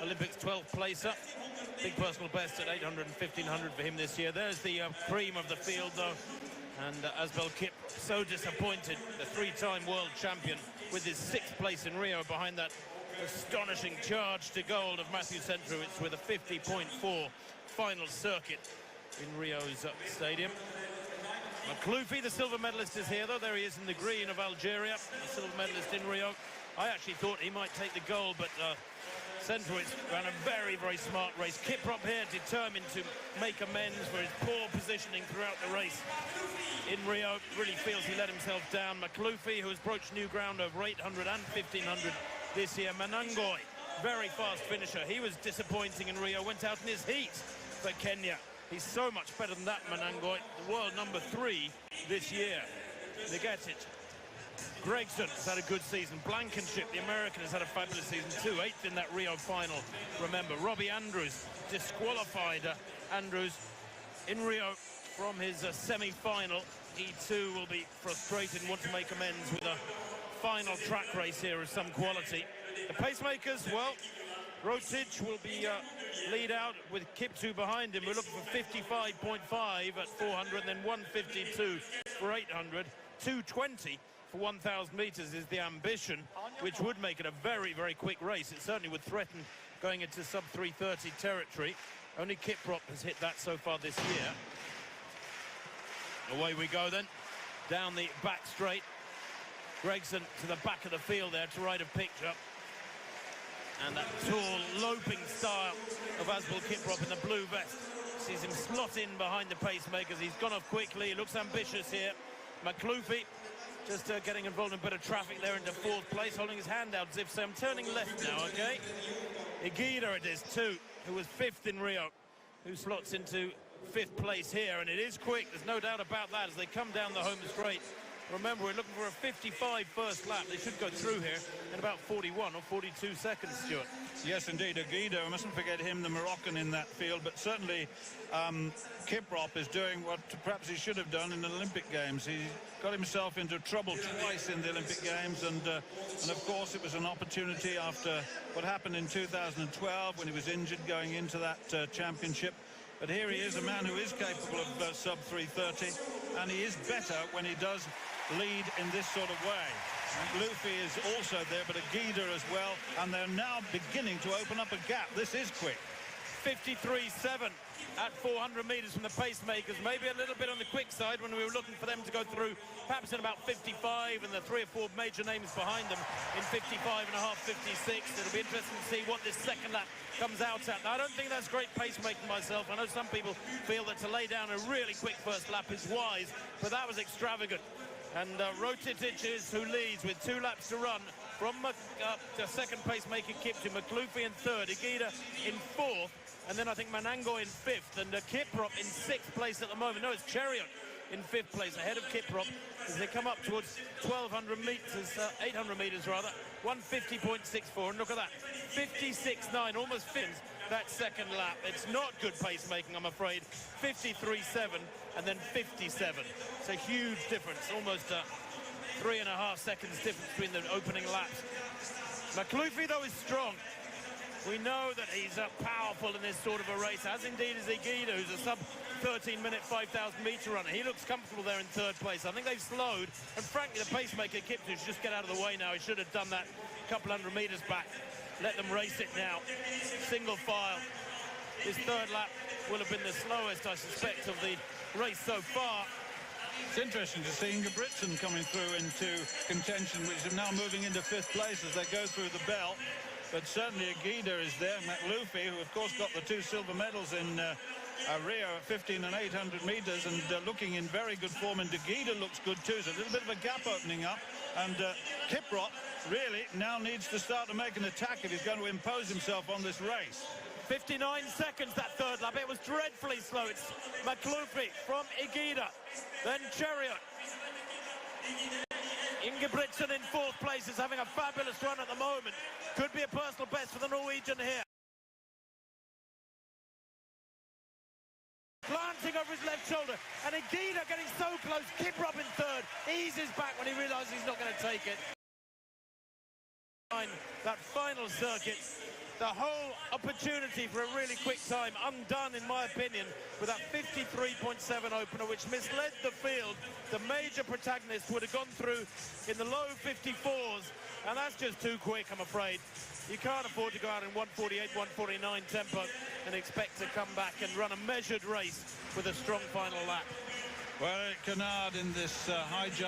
Olympics 12th placer. Big personal best at 800 and 1500 for him this year. There's the cream of the field, though. And Asbel Kip, so disappointed, the three-time world champion, with his 6th place in Rio behind that astonishing charge to gold of Matthew Centrowitz with a 50.4 final circuit in Rio's stadium. McLoofy, the silver medalist, is here, though. There he is in the green of Algeria, the silver medalist in Rio. I actually thought he might take the gold, but Centrowitz ran a very, very smart race. Kiprop here determined to make amends for his poor positioning throughout the race in Rio. Really feels he let himself down. McLoofy, who has broached new ground over 800 and 1500 this year. Manangoi, very fast finisher. He was disappointing in Rio, went out in his heat for Kenya. He's so much better than that, Manangoi, the world number 3 this year. Negatic. Gregson has had a good season. Blankenship, the American, has had a fabulous season too. 8th in that Rio final, remember. Robbie Andrews, disqualified Andrews in Rio from his semi-final. He too will be frustrated and want to make amends with a final track race here of some quality. The pacemakers, well, Rotic will be lead out with Kiptu behind him. We're looking for 55.5 at 400 and then 152 for 800. 220 for 1,000 meters is the ambition, which would make it a very, very quick race. It certainly would threaten going into sub-330 territory. Only Kiprop has hit that so far this year. Away we go then, down the back straight. Gregson to the back of the field there to write a picture. And that tall, loping style of Asbel Kiprop in the blue vest sees him slot in behind the pacemakers. He's gone off quickly, he looks ambitious here. McLoofy just getting involved in a bit of traffic there into 4th place, holding his hand out as if say, I'm turning left now, okay? Igida it is too, who was 5th in Rio, who slots into 5th place here, and it is quick, there's no doubt about that as they come down the home straight. Remember, we're looking for a 55 first lap. They should go through here in about 41 or 42 seconds, Stuart. Yes, indeed. Aguido, I mustn't forget him, the Moroccan in that field, but certainly Kiprop is doing what perhaps he should have done in the Olympic Games. He got himself into trouble twice in the Olympic Games, and of course it was an opportunity after what happened in 2012 when he was injured going into that championship. But here he is, a man who is capable of sub-330, and he is better when he does lead in this sort of way. Luffy is also there, but Aguida as well, and they're now beginning to open up a gap. This is quick. 53.7 at 400 meters from the pacemakers, maybe a little bit on the quick side when we were looking for them to go through perhaps in about 55, and the 3 or 4 major names behind them in 55.5, 56. It'll be interesting to see what this second lap comes out at. Now, I don't think that's great pacemaking myself. I know some people feel that to lay down a really quick first lap is wise, but that was extravagant. And Rotitic is who leads with 2 laps to run from the second pacemaker Kiptu, McLoofy in 3rd, Igida in 4th, and then I think Manango in 5th, and Kiprop in 6th place at the moment. No, it's Chariot in 5th place, ahead of Kiprop, as they come up towards 1,200 meters, 800 meters rather, 150.64, and look at that, 56.9, almost fins that second lap. It's not good pacemaking, I'm afraid. 53.7 and then 57. It's a huge difference, almost 3.5 seconds difference between the opening laps. McLoofy, though, is strong. We know that he's powerful in this sort of a race, as indeed is Igida, who's a sub-13-minute 5,000 meter runner. He looks comfortable there in 3rd place. I think they've slowed, and frankly, the pacemaker Kiptu should just get out of the way now. He should have done that a couple hundred meters back. Let them race it now. Single file. His 3rd lap will have been the slowest, I suspect, of the race so far. It's interesting to see Ingebrigtsen coming through into contention, which is now moving into 5th place as they go through the bell. But certainly Aguida is there. McLoofy, who of course got the 2 silver medals in Rio at 15 and 800 meters, and looking in very good form. And Aguida looks good too. So a little bit of a gap opening up. And Kiprop really now needs to start to make an attack if he's going to impose himself on this race. 59 seconds that 3rd lap. It was dreadfully slow. It's McLoofy from Igida, then Chariot. Ingebrigtsen in 4th place is having a fabulous run at the moment. Could be a personal best for the Norwegian here. Glancing over his left shoulder, and Igida getting so close. Kiprop in 3rd, eases back when he realizes he's not going to take it. That final circuit the whole opportunity for a really quick time undone, in my opinion, with that 53.7 opener, which misled the field. The major protagonist would have gone through in the low 54s, and that's just too quick, I'm afraid. You can't afford to go out in 148, 149 tempo and expect to come back and run a measured race with a strong final lap. Well, Eric Kennard in this high jump.